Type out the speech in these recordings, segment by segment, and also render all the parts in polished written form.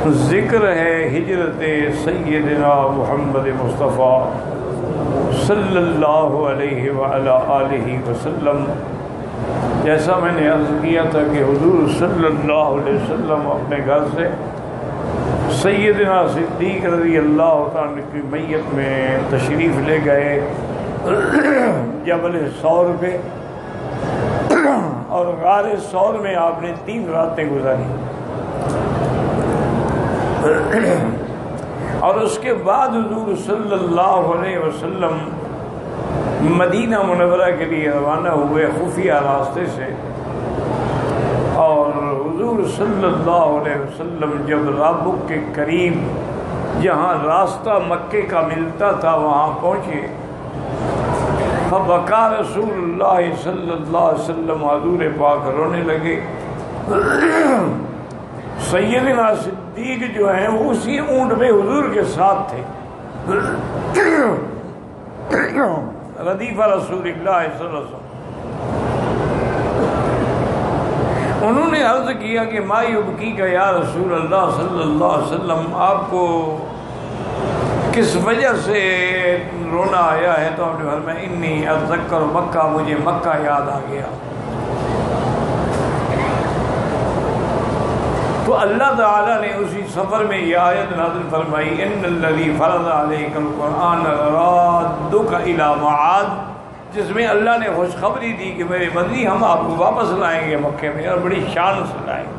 ذکر ہے ہجرت سیدنا محمد مصطفیٰ صلی اللہ علیہ وعلی آلہ وسلم۔ جیسا میں نے عرض کیا تھا کہ حضور صلی اللہ علیہ وسلم اپنے گھر سے سیدنا صدیق رضی اللہ تعالیٰ کی میت میں تشریف لے گئے جبل ثور پہ، اور غار ثور میں آپ نے 3 راتیں گزاری، اور اس کے بعد حضور صلی اللہ علیہ وسلم مدینہ منورہ کے لیے روانہ ہوئے خفیہ راستے سے۔ اور حضور صلی اللہ علیہ وسلم جب رابغ کے قریب جہاں راستہ مکے کا ملتا تھا وہاں پہنچے، فبکا رسول اللہ صلی اللہ علیہ وسلم، حضور پاک رونے لگے۔ سیدنا صدیق جو ہیں وہ اسی اونٹ میں حضور کے ساتھ تھے، ردیف رسول اللہ صلی اللہ علیہ وسلم۔ انہوں نے عرض کیا کہ ما یبکیک یا رسول اللہ صلی اللہ علیہ وسلم، آپ کو کس وجہ سے رونا آیا ہے؟ تو آپ نے فرمایا انی اتذکر مکہ، مجھے مکہ یاد آ گیا۔ تو اللہ تعالیٰ نے اسی سفر میں یہ آیت نازل فرمائی، ان الذی فرض علیک القرآن لرادک الی معاد، جس میں اللہ نے خوشخبری دی کہ میرے بندی ہم آپ کو واپس لائیں گے مکے میں، اور بڑی شان سے لائیں گے۔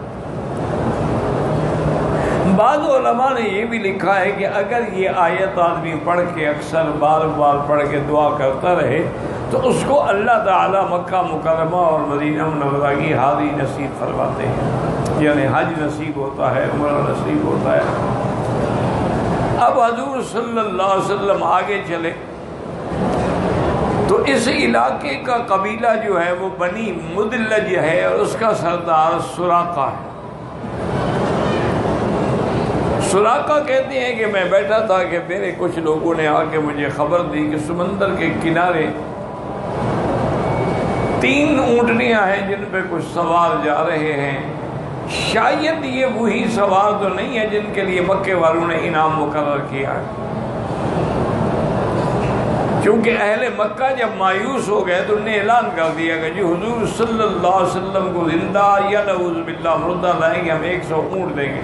بعض علماء نے یہ بھی لکھا ہے کہ اگر یہ آیت آدمی پڑھ کے اکثر بار بار پڑھ کے دعا کرتا رہے تو اس کو اللہ تعالیٰ مکہ مکرمہ اور مدینہ منورہ کی حاضری نصیب فرماتے ہیں، یعنی حج نصیب ہوتا ہے، عمرہ نصیب ہوتا ہے۔ اب حضور صلی اللہ علیہ وسلم آگے چلے تو اس علاقے کا قبیلہ جو ہے وہ بنی مدلج ہے، اور اس کا سردار سراقہ ہے۔ سراقہ کہتے ہیں کہ میں بیٹھا تھا کہ میرے کچھ لوگوں نے آ کے مجھے خبر دی کہ سمندر کے کنارے 3 اونٹنیاں ہیں جن پہ کچھ سوار جا رہے ہیں، شاید یہ وہی سوار تو نہیں ہے جن کے لیے مکے والوں نے انعام مقرر کیا ہے۔ چونکہ اہل مکہ جب مایوس ہو گئے تو انہوں نے اعلان کر دیا کہ جی حضور صلی اللہ علیہ وسلم کو زندہ یا نعوذ باللہ مردہ لائیں گے، ہم 100 اونٹ دیں گے۔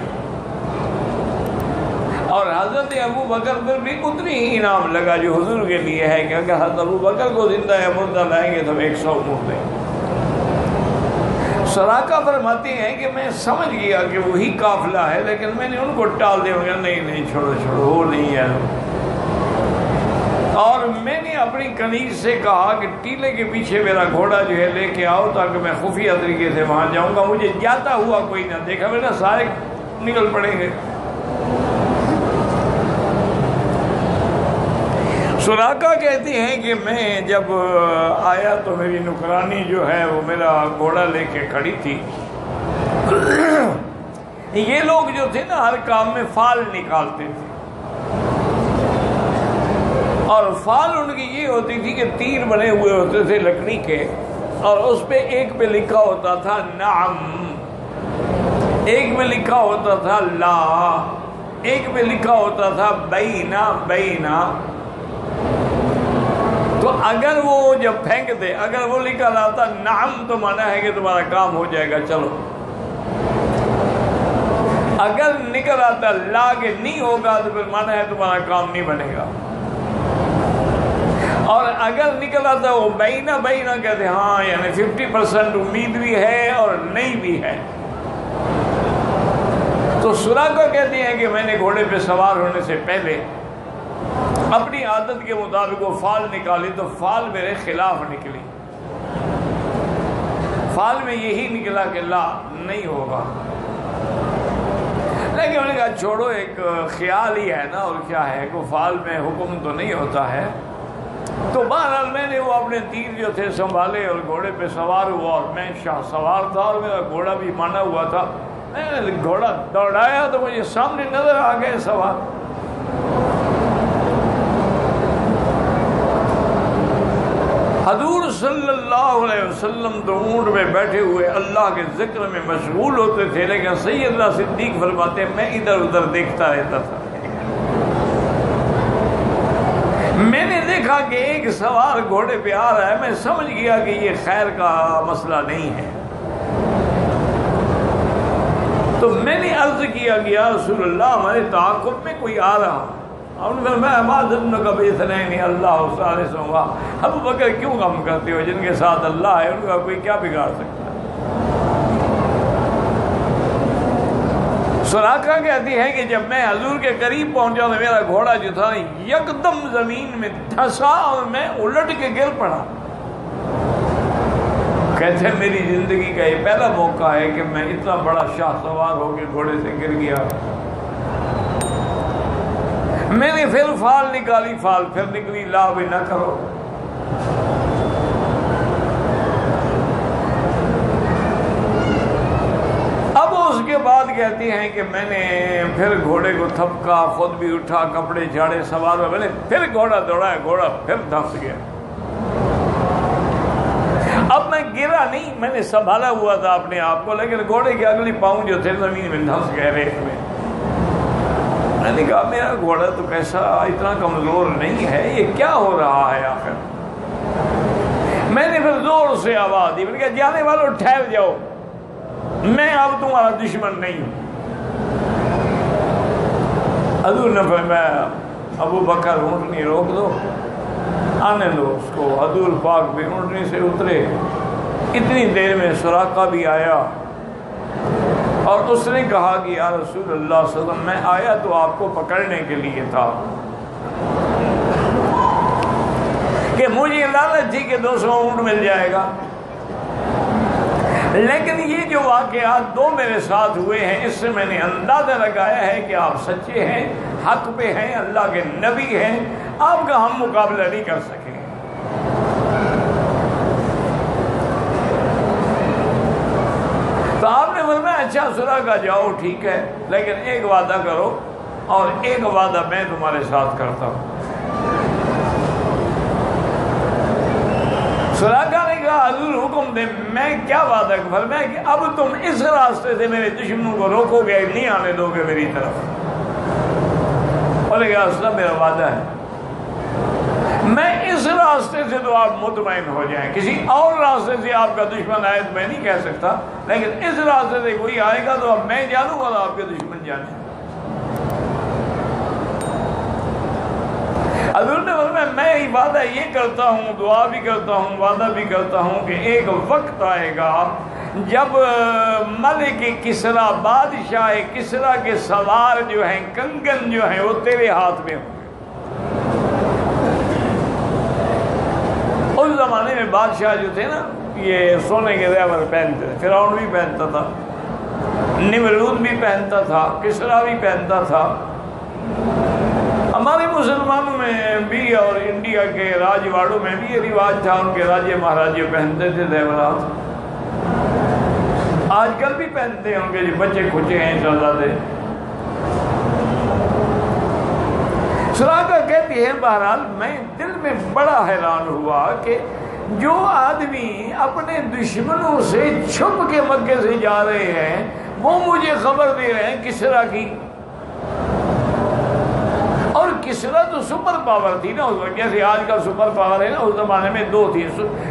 اور حضرت ابو بکر پر بھی اتنی ہی انعام لگا جو حضور کے لیے ہے کہ اگر حضرت ابو بکر کو زندہ یا مردہ لائیں گے تو 100 اونٹ دیں گے۔ سراقہ فرماتے ہیں کہ میں سمجھ گیا کہ وہی قافلہ ہے، لیکن میں نے ان کو ٹال دیا، نہیں چھوڑو وہ نہیں ہے۔ اور میں نے اپنی کنیز سے کہا کہ ٹیلے کے پیچھے میرا گھوڑا جو ہے لے کے آؤ تاکہ میں خفیہ طریقے سے وہاں جاؤں گا، مجھے جاتا ہوا کوئی نہ دیکھا، میرا سارے نکل پڑیں گے۔ سراقہ کہتے ہیں کہ میں جب آیا تو میری نوکرانی جو ہے وہ میرا گھوڑا لے کے کھڑی تھی۔ یہ لوگ جو تھے نا ہر کام میں فال نکالتے تھے، اور فال ان کی یہ ہوتی تھی کہ تیر بنے ہوئے ہوتے تھے لکڑی کے، اور اس پہ ایک پہ لکھا ہوتا تھا نعم، ایک پہ لکھا ہوتا تھا لا، ایک پہ لکھا ہوتا تھا بینا بینا۔ تو اگر وہ جب پھینکتے، اگر وہ نکل آتا نعم تو مانا ہے کہ تمہارا کام ہو جائے گا، چلو۔ اگر نکل آتا لا کہ نہیں ہوگا تو پھر مانا ہے تمہارا کام نہیں بنے گا۔ اور اگر نکل آتا وہ بینا بینا کہتے ہاں یعنی 50% امید بھی ہے اور نہیں بھی ہے۔ تو سراقہ کہتے ہیں کہ میں نے گھوڑے پہ سوار ہونے سے پہلے اپنی عادت کے مطابق وہ فال نکالی تو فال میرے خلاف نکلی، فال میں یہی نکلا کہ لا نہیں ہوگا۔ لیکن میں نے کہا چھوڑو، ایک خیال ہی ہے نا، اور کیا ہے کہ فال میں حکم تو نہیں ہوتا ہے۔ تو بہرحال میں نے وہ اپنے تیر جو تھے سنبھالے اور گھوڑے پہ سوار ہوا، اور میں شاہ سوار تھا اور میرا گھوڑا بھی مانا ہوا تھا۔ میں نے گھوڑا دوڑایا تو مجھے سامنے نظر آ گئے سوار۔ حضور صلی اللہ علیہ وسلم تو اونٹ میں بیٹھے ہوئے اللہ کے ذکر میں مشغول ہوتے تھے، لیکن سیدنا صدیق فرماتے ہیں میں ادھر ادھر دیکھتا رہتا تھا۔ میں نے دیکھا کہ ایک سوار گھوڑے پہ آ رہا ہے، میں سمجھ گیا کہ یہ خیر کا مسئلہ نہیں ہے، تو میں نے عرض کیا کہ یا رسول اللہ ہمارے تعاقب میں کوئی آ رہا، اور میں کا بیسنین اللہ ثالثہما، ابو بکر کیوں غم کرتے ہو، جن کے ساتھ اللہ ہے ان کا کوئی کیا بگاڑ سکتا ہے؟ سراقہ کہتی ہے کہ جب میں حضور کے قریب پہنچا تو میرا گھوڑا جو تھا یکدم زمین میں دھسا اور میں الٹ کے گر پڑا۔ کہتے ہیں میری زندگی کا یہ پہلا موقع ہے کہ میں اتنا بڑا شاہ سوار ہو کے گھوڑے سے گر گیا۔ میں نے پھر فال نکالی، فال پھر نکلی، لا بھی نہ کرو۔ اب اس کے بعد کہتی ہیں کہ میں نے پھر گھوڑے کو تھپکا، خود بھی اٹھا، کپڑے جھاڑے، سوار میں نے پھر گھوڑا دوڑایا، گھوڑا پھر دھس گیا۔ اب میں گرا نہیں، میں نے سنبھالا ہوا تھا اپنے آپ کو، لیکن گھوڑے کے اگلی پاؤں جو تھے زمین میں دھس گئے ریت میں۔ میں نے کہا میرا گھوڑا تو کیسا اتنا کمزور نہیں ہے، یہ کیا ہو رہا ہے آخر؟ میں نے پھر زور سے آواز دی، میں نے کہا جانے والوں ٹھہر جاؤ، میں اب تمہارا دشمن نہیں ہوں۔ حضور نے فرمایا ابو بکر اونٹنی روک دو، آنے دو اس کو۔ حضور پاک بھی اونٹنی سے اترے، اتنی دیر میں سراقہ بھی آیا اور اس نے کہا کہ یا رسول اللہ صلی اللہ علیہ وسلم میں آیا تو آپ کو پکڑنے کے لیے تھا کہ مجھے لالچ تھی کہ 200 اونٹ مل جائے گا، لیکن یہ جو واقعات دو میرے ساتھ ہوئے ہیں اس سے میں نے اندازہ لگایا ہے کہ آپ سچے ہیں، حق پہ ہیں، اللہ کے نبی ہیں، آپ کا ہم مقابلہ نہیں کر سکیں۔ تو آپ نے فرمایا اچھا سراقہ جاؤ ٹھیک ہے، لیکن ایک وعدہ کرو، اور ایک وعدہ میں تمہارے ساتھ کرتا ہوں۔ سراقہ نے کہا حضور حکم دے، میں کیا وعدہ کروں؟ فرمایا کہ اب تم اس راستے سے میرے دشمنوں کو روکو گے، نہیں آنے دو گے میری طرف۔ اور کہا اصلا میرا وعدہ ہے، میں اس راستے سے تو آپ مطمئن ہو جائیں، کسی اور راستے سے آپ کا دشمن آئے تو میں نہیں کہہ سکتا، لیکن اس راستے سے کوئی آئے گا تو اب میں جانوں گا، آپ کے دشمن جانے۔ حضور نے فرمایا میں وعدہ یہ کرتا ہوں، دعا بھی کرتا ہوں، وعدہ بھی کرتا ہوں کہ ایک وقت آئے گا جب ملک کسریٰ، بادشاہ کسریٰ کے سوار جو ہیں، کنگن جو ہیں، وہ تیرے ہاتھ میں ہوں۔ اس زمانے میں بادشاہ جو تھے نا یہ سونے کے زیور پہنتے تھے، فرعون بھی پہنتا تھا، نمرود بھی پہنتا تھا، کسریٰ بھی پہنتا تھا۔ ہمارے مسلمانوں میں بھی اور انڈیا کے راجواڑوں میں بھی یہ رواج تھا، ان کے راجے مہاراجے پہنتے تھے زیورات، آج کل بھی پہنتے ہیں ان کے جو بچے کھچے ہیں شہزادے۔ سراقہ کہتی ہے بہرحال میں دل میں بڑا حیران ہوا کہ جو آدمی اپنے دشمنوں سے چھپ کے مکے سے جا رہے ہیں وہ مجھے خبر دے رہے ہیں کسریٰ کی، اور کسریٰ تو سپر پاور تھی نا اس وقت، جیسے آج کل سپر پاور ہے نا، اس زمانے میں دو تھی،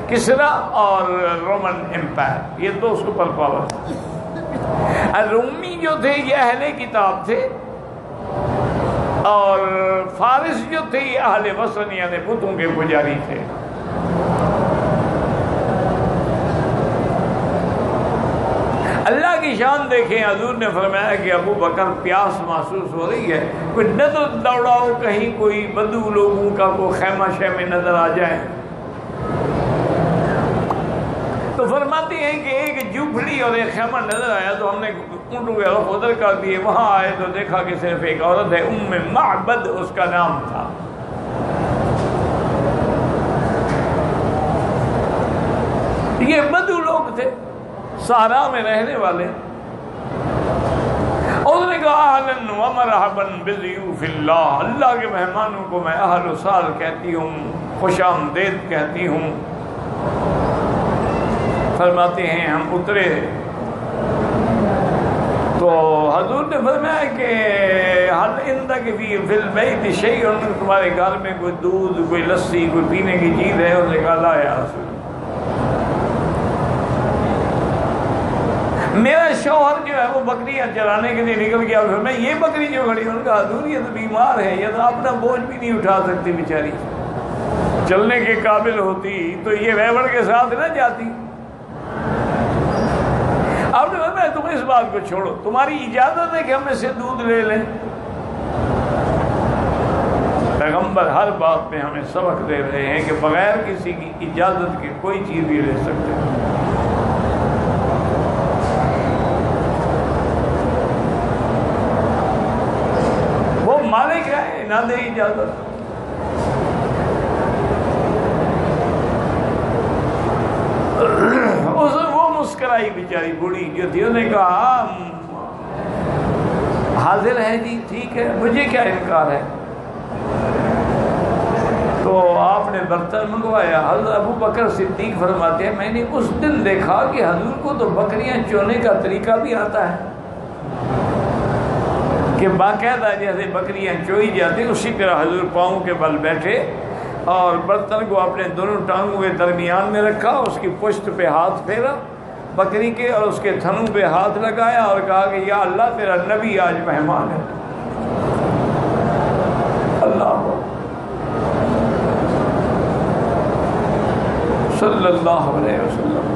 کسریٰ اور رومن امپائر، یہ دو سپر پاور تھے۔ رومی جو تھے یہ اہل کتاب تھے، اور فارس جو تھے یہ اہل وثن یعنی بتوں کے پجاری تھے۔ اللہ کی شان دیکھیں، حضور نے فرمایا کہ ابو بکر پیاس محسوس ہو رہی ہے، کوئی نظر دوڑاؤ کہیں کوئی بدو لوگوں کا کوئی خیمہ شیمہ نظر آ جائے۔ تو فرماتے ہیں کہ ایک جھوپڑی اور ایک خیمہ نظر آیا تو ہم نے اونٹوں کے رخ ادھر کر دیے، وہاں آئے تو دیکھا کہ صرف ایک عورت ہے، معبد اس کا نام تھا۔ یہ بدو لوگ تھے، صحرا میں رہنے والے۔ اس نے کہا اہلاً و مرحباً بضیوف اللہ، اللہ کے مہمانوں کو میں اہل و سال کہتی ہوں، خوش آمدید کہتی ہوں۔ فرماتے ہیں ہم اترے تو حضور نے فرمایا کہ حل عندک فی البیت شیء، تمہارے گھر میں کوئی دودھ، کوئی لسی، کوئی پینے کی چیز ہے؟ انہوں نے کہا لا یا رسول اللہ، میرا شوہر جو ہے وہ بکریاں چرانے کے لیے نکل گیا، پھر میں یہ بکری جو کھڑی، انہوں نے کہا حضور یہ تو بیمار ہے، یہ تو اپنا بوجھ بھی نہیں اٹھا سکتی بیچاری، چلنے کے قابل ہوتی تو یہ ویوڑ کے ساتھ نہ جاتی۔ آپ نے فرمایا تم اس بات کو چھوڑو، تمہاری اجازت ہے کہ ہم اس سے دودھ لے لیں؟ پیغمبر ہر بات میں ہمیں سبق دے رہے ہیں کہ بغیر کسی کی اجازت کے کوئی چیز بھی لے سکتے ہیں۔ وہ مالک ہے، نہ دے اجازت۔ وہ مسکرائی بیچاری بوڑھی جو تھی، انہوں نے کہا حاضر ہے جی، ٹھیک ہے، مجھے کیا انکار ہے۔ تو آپ نے برتن منگوایا۔ حضرت ابو بکر صدیق فرماتے ہیں میں نے اس دن دیکھا کہ حضور کو تو بکریاں چونے کا طریقہ بھی آتا ہے، کہ باقاعدہ جیسے بکریاں چوئی جاتی اسی طرح حضور پاؤں کے بل بیٹھے اور برتن کو اپنے دونوں ٹانگوں کے درمیان میں رکھا، اس کی پشت پہ ہاتھ پھیرا بکری کے اور اس کے تھنوں پہ ہاتھ لگایا اور کہا کہ یا اللہ تیرا نبی آج مہمان ہے۔ اللہ صلی اللہ علیہ وسلم۔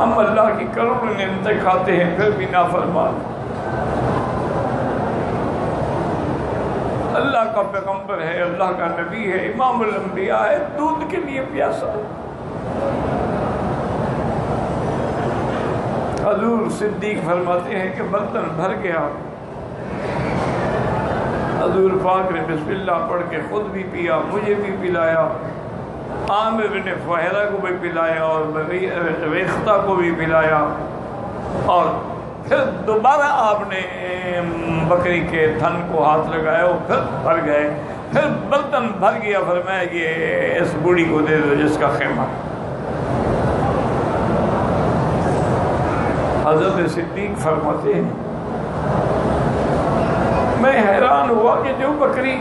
ہم اللہ کی کروڑوں نعمتیں کھاتے ہیں پھر بھی نافرمان۔ اللہ کا پیغمبر ہے، اللہ کا نبی ہے، امام الانبیاء ہے، دودھ کے لیے پیاسا۔ حضور صدیق فرماتے ہیں کہ برتن بھر گیا، حضور پاک نے بسم اللہ پڑھ کے خود بھی پیا، مجھے بھی پلایا، عامر بن فہرہ کو بھی پلایا اور ریختہ کو بھی پلایا، اور پھر دوبارہ آپ نے بکری کے تھن کو ہاتھ لگایا، وہ پھر بھر گئے، پھر برتن بھر گیا، فرمایا کہ اس بوڑھی کو دے دو جس کا خیمہ۔ حضرت صدیق فرماتے ہیں میں حیران ہوا کہ جو بکری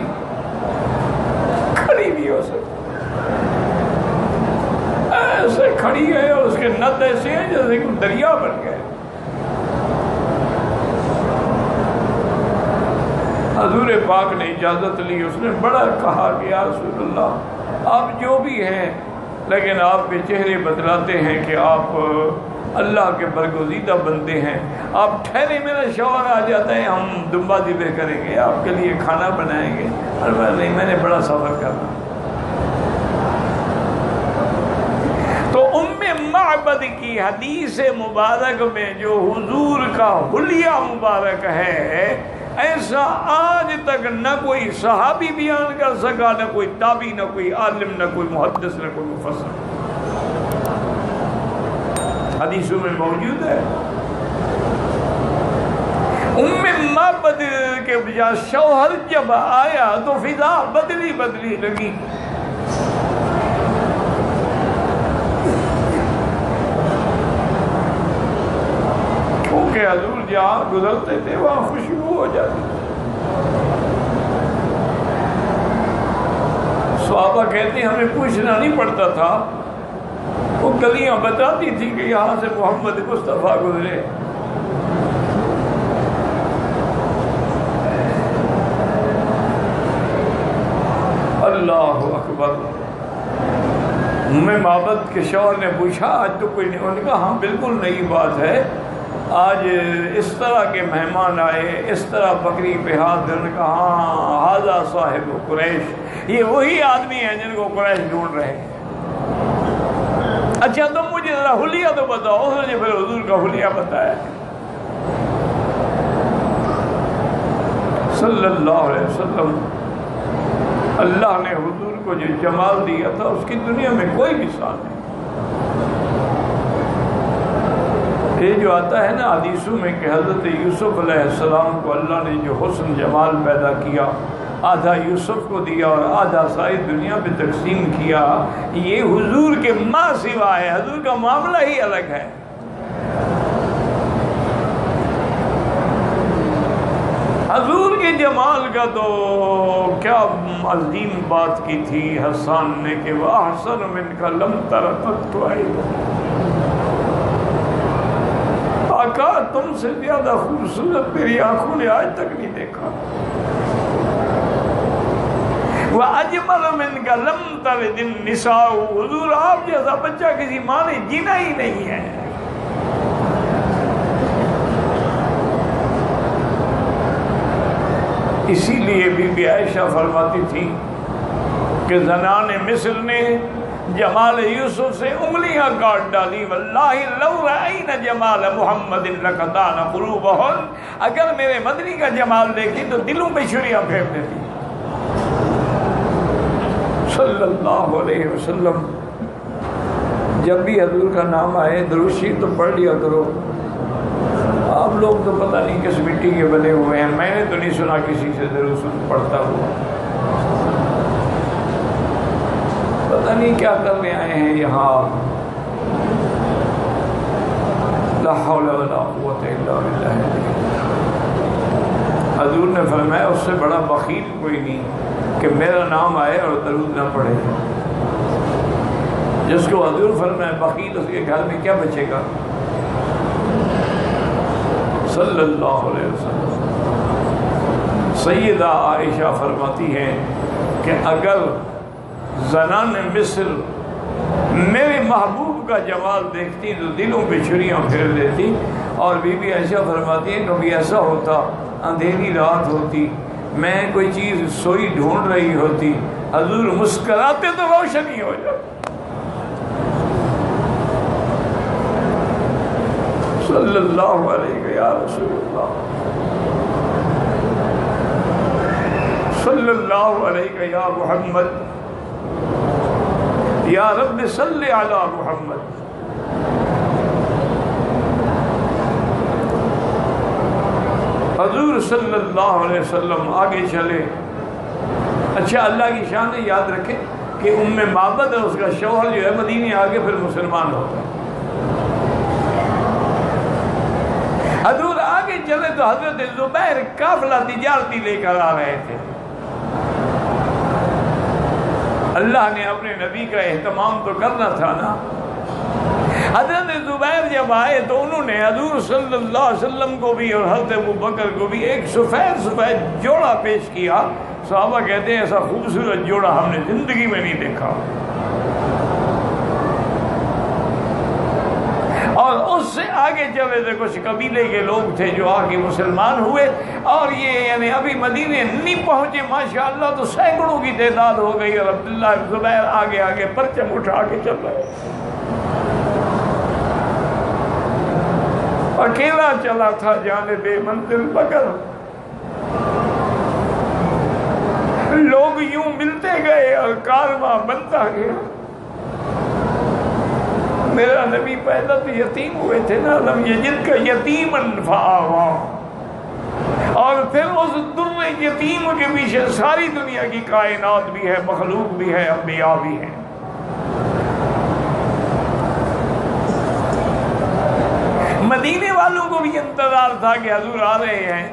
کھڑی بھی ہو سکتی ایسے کھڑی ہے اور اس کے نت ایسے ہیں جیسے کہ دریا بن گئے۔ حضور پاک نے اجازت لی، اس نے بڑا کہا کہ یا رسول اللہ آپ جو بھی ہیں لیکن آپ کے چہرے بتلاتے ہیں کہ آپ اللہ کے برگزیدہ بندے ہیں، آپ ٹھہرے، میرا شوہر آ جاتا ہے، ہم دمبا ذبح کریں گے، آپ کے لیے کھانا بنائیں گے۔ اور نہیں، میں نے بڑا سفر کرنا۔ تو ام معبد کی حدیث مبارک میں جو حضور کا حلیہ مبارک ہے، ایسا آج تک نہ کوئی صحابی بیان کر سکا، نہ کوئی تابعی، نہ کوئی عالم، نہ کوئی محدث، نہ کوئی مفسر۔ حدیثوں میں موجود ہے۔ ام معبد کے بجا شوہر جب آیا تو فضا بدلی لگی۔ کیونکہ حضور جہاں گزرتے تھے وہاں خوشبو ہو جاتی۔ صحابہ کہتے ہیں ہمیں پوچھنا نہیں پڑتا تھا، وہ گلیاں بتاتی تھی کہ یہاں سے محمد مصطفیٰ گزرے۔ اللہ اکبر۔ میں معبد کے شوہر نے پوچھا آج تو کوئی نہیں؟ انہوں نے کہا ہاں بالکل نئی بات ہے، آج اس طرح کے مہمان آئے، اس طرح بکری پہ ہاتھ دھرنے کا۔ ہاں ھذا صاحب قریش، یہ وہی آدمی ہیں جن کو قریش ڈھونڈ رہے ہیں۔ اچھا تم مجھے ذرا حلیہ تو بتاؤ۔ اس نے پھر حضور کا حلیہ بتایا صلی اللہ علیہ وسلم۔ اللہ نے حضور کو جو جمال دیا تھا اس کی دنیا میں کوئی مثال نہیں۔ یہ جو آتا ہے نا حدیثوں میں کہ حضرت یوسف علیہ السلام کو اللہ نے جو حسن جمال پیدا کیا، آدھا یوسف کو دیا اور آدھا ساری دنیا پہ تقسیم کیا، یہ حضور کے ماں سوا ہے، حضور کا معاملہ ہی الگ ہے۔ حضور کے جمال کا تو کیا عظیم بات کی تھی حسان نے کہ وَأَحْسَنُ مِنْكَ لَمْ تَرَ قَطُّ عَيْنٌ، آقا تم سے زیادہ خوبصورت میری آنکھوں نے آج تک نہیں دیکھا۔ وَأَجْمَلُ مِنْكَ لَمْ تَلِدِ النِّسَاءُ، حضور آپ جیسا بچہ کسی ماں نے جینا ہی نہیں ہے۔ اسی لیے بی بی عائشہ فرماتی تھی کہ زنان مصر نے جمال یوسف سے انگلیاں کاٹ ڈالی، واللہ لو رأین جمال محمد لقطعن قلوبہن، اگر میرے مدنی کا جمال دیکھی تو دلوں پہ چھریاں پھیر دیتی صلی اللہ علیہ وسلم۔ جب بھی حضور کا نام آئے درود شریف تو پڑھ لیا کرو۔ آپ لوگ تو پتہ نہیں کس مٹی کے بنے ہوئے ہیں، میں نے تو نہیں سنا کسی سے درود شریف پڑھتا ہوا، پتہ نہیں کیا کرنے آئے ہیں یہاں۔ لا حول ولا قوت الا باللہ۔ حضور نے فرمایا اس سے بڑا بخیل کوئی نہیں کہ میرا نام آئے اور درود نہ پڑھے۔ جس کو حضور فرمایا بخیل، اس کے گھر میں کیا بچے گا؟ صلی اللہ علیہ وسلم۔ سیدہ عائشہ فرماتی ہیں کہ اگر زنان مصر میرے محبوب کا جمال دیکھتی تو دلوں پہ چھریاں پھیر دیتی۔ اور بی بی عائشہ فرماتی ہیں کبھی ایسا ہوتا اندھیری رات ہوتی، میں کوئی چیز سوئی ڈھونڈ رہی ہوتی، حضور مسکراتے تو روشنی ہو جاتی۔ صلی اللہ علیہ یا رسول اللہ، صلی اللہ علیہ یا محمد، یا رب صلی علی محمد۔ حضور صلی اللہ علیہ وسلم آگے چلے۔ اچھا اللہ کی شان ہے، یاد رکھیں کہ ام معبد ہے، اس کا شوہر جو ہے مدینے آگے پھر مسلمان ہوتا ہے۔ حضور آگے چلے تو حضرت زبیر قافلہ تجارتی لے کر آ رہے تھے۔ اللہ نے اپنے نبی کا اہتمام تو کرنا تھا نا۔ حضرت زبیر جب آئے تو انہوں نے حضور صلی اللہ علیہ وسلم کو بھی اور حضرت ابوبکر کو بھی ایک سفید جوڑا پیش کیا۔ صحابہ کہتے ہیں ایسا خوبصورت جوڑا ہم نے زندگی میں نہیں دیکھا۔ اور اس سے آگے چلے تھے کچھ قبیلے کے لوگ تھے جو آگے مسلمان ہوئے، اور یہ یعنی ابھی مدینے نہیں پہنچے ماشاءاللہ تو سینکڑوں کی تعداد ہو گئی، اور عبداللہ بن زبیر آگے آگے پرچم اٹھا کے چل رہے، اکیلا چلا تھا جانب منزل مگر لوگ یوں ملتے گئے اور کارواں بنتا گیا۔ میرا نبی پہلا تو یتیم ہوئے تھے نا، لم یجد کا یتیمن فآوا، اور پھر اس در یتیم کے پیچھے ساری دنیا کی کائنات بھی ہے، مخلوق بھی ہے، انبیاء بھی ہیں۔ مدینے والوں کو بھی انتظار تھا کہ حضور آ رہے ہیں۔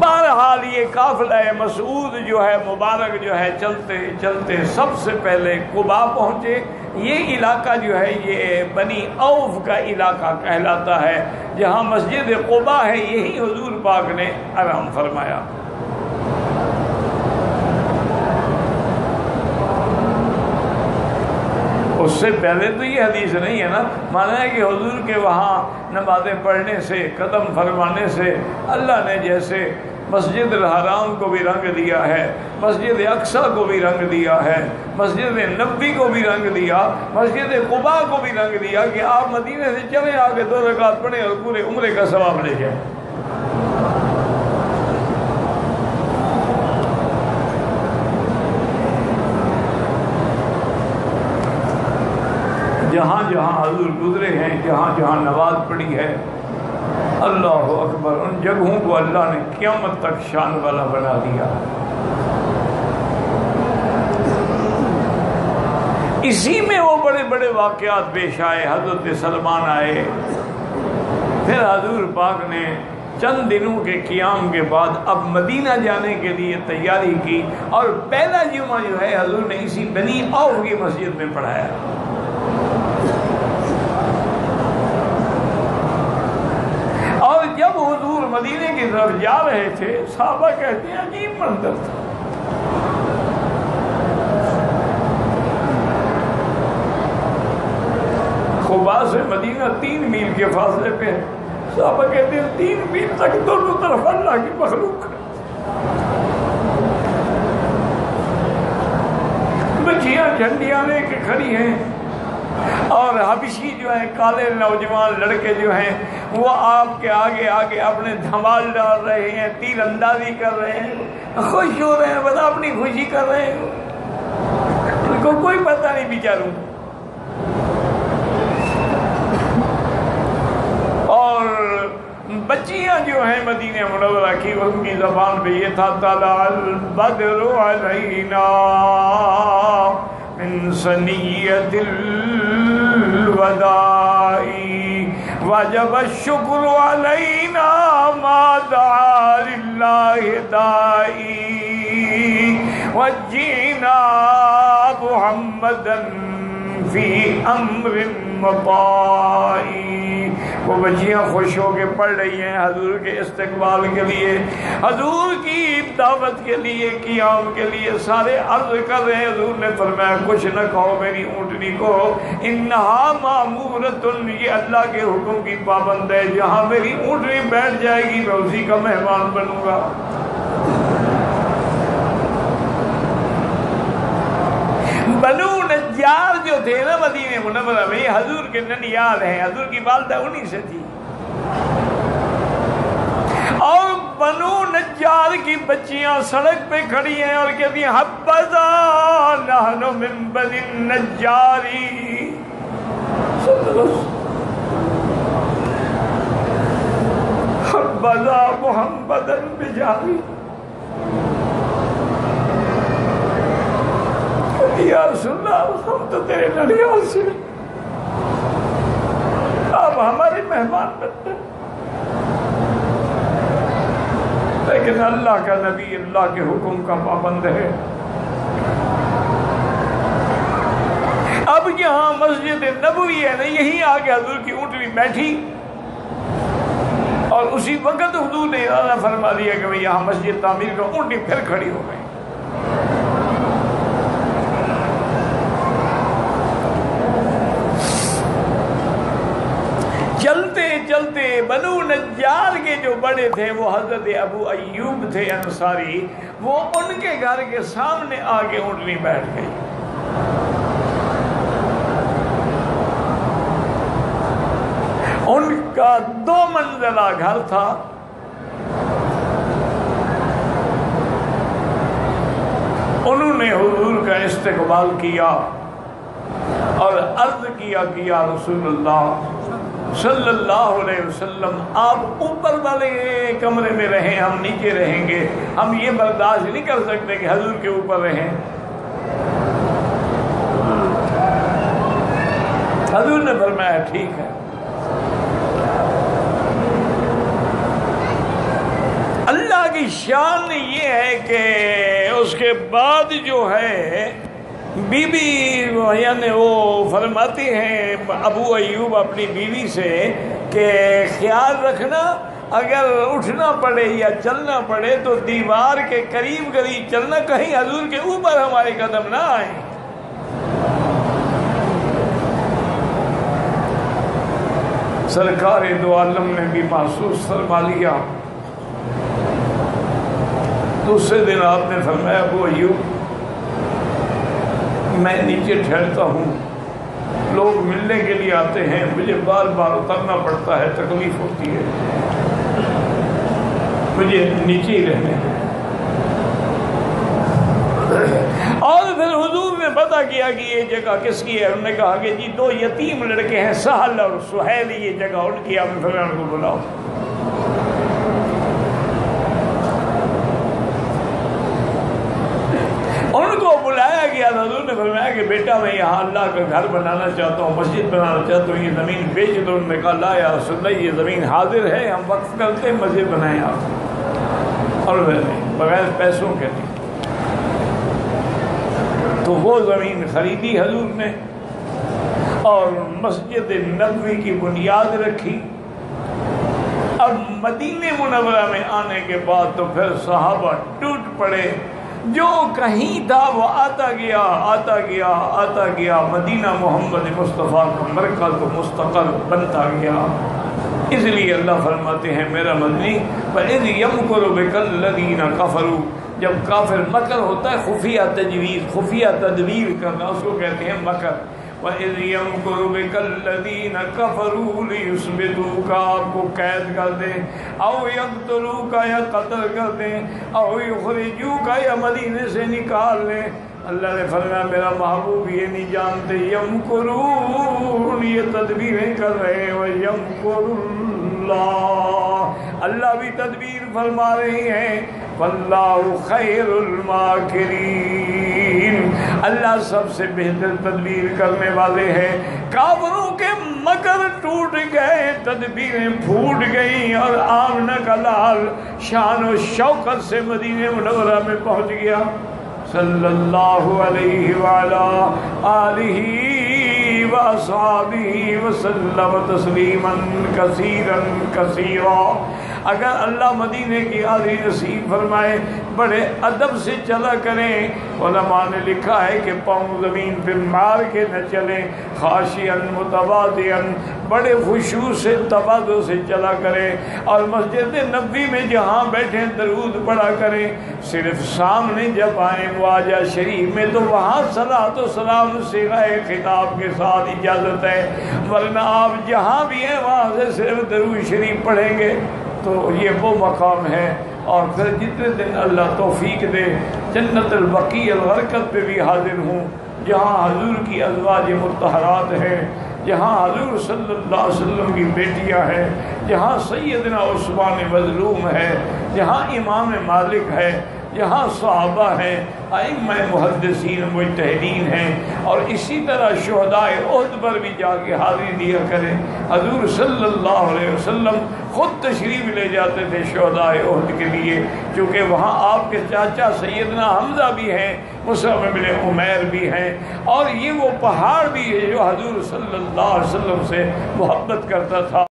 بہرحال یہ قافلہ مسعود جو ہے مبارک جو ہے چلتے چلتے سب سے پہلے قباء پہنچے۔ یہ علاقہ جو ہے یہ بنی اوف کا علاقہ کہلاتا ہے، جہاں مسجد قباء ہے، یہی حضور پاک نے آرام فرمایا۔ اس سے پہلے تو یہ حدیث نہیں ہے نا، مانا ہے کہ حضور کے وہاں نمازیں پڑھنے سے، قدم فرمانے سے اللہ نے جیسے مسجد الحرام کو بھی رنگ دیا ہے، مسجد اقصی کو بھی رنگ دیا ہے، مسجد نبوی کو بھی رنگ دیا، مسجد قباء کو بھی رنگ دیا کہ آپ مدینے سے چلے آگے 2 رکعت پڑھیں اور پورے عمرے کا ثواب لے جائیں۔ جہاں جہاں حضور گزرے ہیں، جہاں جہاں نماز پڑھی ہے، اللہ اکبر، ان جگہوں کو اللہ نے قیامت تک شان والا بنا دیا۔ اسی میں وہ بڑے بڑے واقعات پیش آئے۔ حضرت سلمان آئے، پھر حضور پاک نے چند دنوں کے قیام کے بعد اب مدینہ جانے کے لیے تیاری کی، اور پہلا جمعہ جو ہے حضور نے اسی بنی عوف کی مسجد میں پڑھایا۔ اور جب حضور مدینے کی طرف جا رہے تھے، صحابہ کہتے ہیں عجیب منظر تھا۔ خبا سے مدینہ 3 میل کے فاصلے پہ ہے۔ صحابہ کہتے ہیں 3 میل تک دونوں طرف اللہ کی مخلوق ہے، بچیاں جھنڈیاں لے کے کھڑی ہیں، اور حبشی جو ہیں کالے نوجوان لڑکے جو ہیں وہ آپ کے آگے آگے اپنے دھمال ڈال رہے ہیں، تیر اندازی کر رہے ہیں، خوش ہو رہے ہیں، بس اپنی خوشی کر رہے ہیں، ان کو کوئی پتہ نہیں بیچاروں۔ اور بچیاں جو ہیں مدینہ منورہ کی، ان کی زبان پہ یہ تھا طلع البدر علینا من ثنیۃ الوداع وجب الشکر علینا ما دعا للہ داعی وجینا محمدا فی امر مطاعی۔ وہ بچیاں خوش ہو کے پڑھ رہی ہیں حضور کے استقبال کے لیے، حضور کی دعوت کے لیے، قیام کے لیے، سارے عرض کر رہے ہیں۔ حضور نے فرمایا کچھ نہ کہو میری اونٹنی کو، انہا مامورۃ، یہ اللہ کے حکم کی پابند ہے، جہاں میری اونٹنی بیٹھ جائے گی میں اسی کا مہمان بنوں گا۔ بنو نجار جو تھے نا مدینہ منورہ میں، حضور کے ننیال ہیں، حضور کی والدہ انہی سے تھی، اور بنو نجار کی بچیاں سڑک پہ کھڑی ہیں اور کہتی ہیں حبذا نحن من بنی النجاری، حبذا محمدا بجاری، یا رسول اللہ ہم تو تیرے ننیال سے، آپ ہمارے مہمان بنتے، لیکن اللہ کا نبی اللہ کے حکم کا پابند ہے۔ اب یہاں مسجد نبوی ہے نا، یہی آگے حضور کی اونٹنی بیٹھی، اور اسی وقت حضور نے ارادہ فرما دیا کہ میں یہاں مسجد تعمیر کا، اونٹنی پھر کھڑی ہو گئی۔ چلتے چلتے بنو نجار کے جو بڑے تھے وہ حضرت ابو ایوب تھے انصاری، وہ ان کے گھر کے سامنے آگے اونٹنی بیٹھ گئی۔ ان کا 2 منزلہ گھر تھا، انہوں نے حضور کا استقبال کیا اور عرض کیا کہ یا رسول اللہ صلی اللہ علیہ وسلم آپ اوپر والے کمرے میں رہیں، ہم نیچے رہیں گے، ہم یہ برداشت نہیں کر سکتے کہ حضور کے اوپر رہیں۔ حضور نے فرمایا ٹھیک ہے۔ اللہ کی شان یہ ہے کہ اس کے بعد جو ہے بی بی یعنی وہ فرماتے ہیں ابو ایوب اپنی بیوی سے کہ خیال رکھنا اگر اٹھنا پڑے یا چلنا پڑے تو دیوار کے قریب قریب چلنا، کہیں حضور کے اوپر ہمارے قدم نہ آئیں۔ سرکار دو عالم نے بھی محسوس فرما لیا۔ دوسرے دن آپ نے فرمایا ابو ایوب میں نیچے ٹھہرتا ہوں، لوگ ملنے کے لیے آتے ہیں، مجھے بار بار اترنا پڑتا ہے، تکلیف ہوتی ہے، مجھے نیچے ہی رہنے دیں۔ اور پھر حضور نے پتہ کیا کہ یہ جگہ کس کی ہے، انہوں نے کہا کہ جی 2 یتیم لڑکے ہیں، سہل اور سہیل، یہ جگہ ان کی، آپ نے فرمایا ان کو بلاؤ۔ ان کو بلایا گیا، حضور نے فرمایا کہ بیٹا میں یہاں اللہ کا گھر بنانا چاہتا ہوں، مسجد بنانا چاہتا ہوں، یہ زمین بیچ دو۔ انہوں نے کہا لا یا رسول اللہ، یہ زمین حاضر ہے، ہم وقف کرتے ہیں، مسجد بنائیں آپ، اور بغیر پیسوں کے نہیں۔ تو وہ زمین خریدی حضور نے اور مسجد نبوی کی بنیاد رکھی۔ اب مدینہ منورہ میں آنے کے بعد تو پھر صحابہ ٹوٹ پڑے، جو کہیں تھا وہ آتا گیا آتا گیا آتا گیا، مدینہ محمد مصطفیٰ کا مرکز و مستقر بنتا گیا۔ اس لیے اللہ فرماتے ہیں میرا مدنی فَإِذْ يَمْكُرُ بِكَ الَّذِينَ كَفَرُوا، جب کافر مکر ہوتا ہے خفیہ تجویز، خفیہ تدبیر کرنا، اس کو کہتے ہیں مکر۔ وَإِذْ يَمْكُرُ بِكَ الَّذِينَ كَفَرُوا لِيُثْبِتُوكَ، آپ کو قید کر دیں، او يَقْتُلُوكَ یا قتل کر دیں، او يُخْرِجُوكَ یا مدینے سے نکال لیں۔ اللہ نے فرمایا میرا محبوب یہ نہیں جانتے، یمکرون، یہ تدبیریں کر رہے ہیں، وَيَمْكُرُ اللَّهُ، اللہ بھی تدبیر فرما رہے ہیں، وَاللَّهُ خَيْرُ الْمَاكِرِينَ، اللہ سب سے بہتر تدبیر کرنے والے ہیں۔ کافروں کے مکر ٹوٹ گئے، تدبیریں پھوٹ گئیں، اور آمنہ کا لال شان و شوکت سے مدینہ منورہ میں پہنچ گیا، صلی اللہ علیہ وعلا آلہ واصحابہ وسلم تسلیما کثیرا کثیرا۔ اگر اللہ مدینے کی حاضری نصیب فرمائے، بڑے ادب سے چلا کریں۔ علماء نے لکھا ہے کہ پاؤں زمین پہ مار کے نہ چلیں، خاشعا متواضعا، بڑے خشوع سے تواضع سے چلا کریں، اور مسجد نبوی میں جہاں بیٹھیں درود پڑھا کریں۔ صرف سامنے جب آئیں مواجہ شریف میں تو وہاں صلاۃ و سلام صیغہ خطاب کے ساتھ اجازت ہے، ورنہ آپ جہاں بھی ہیں وہاں سے صرف درود شریف پڑھیں گے تو یہ وہ مقام ہے۔ اور پھر جتنے دن اللہ توفیق دے جنت البقیع الغرقد پہ بھی حاضر ہوں، جہاں حضور کی ازواج مطہرات ہیں، جہاں حضور صلی اللہ علیہ وسلم کی بیٹیاں ہیں، جہاں سیدنا عثمان مظلوم ہے، جہاں امام مالک ہے، جہاں صحابہ ہیں، ائمہ محدثین مجتہدین ہیں، اور اسی طرح شہداء احد پر بھی جا کے حاضری دیا کریں۔ حضور صلی اللہ علیہ وسلم خود تشریف لے جاتے تھے شہداء احد کے لیے، کیونکہ وہاں آپ کے چاچا سیدنا حمزہ بھی ہیں، مصعب بن عمیر بھی ہیں، اور یہ وہ پہاڑ بھی ہے جو حضور صلی اللہ علیہ وسلم سے محبت کرتا تھا۔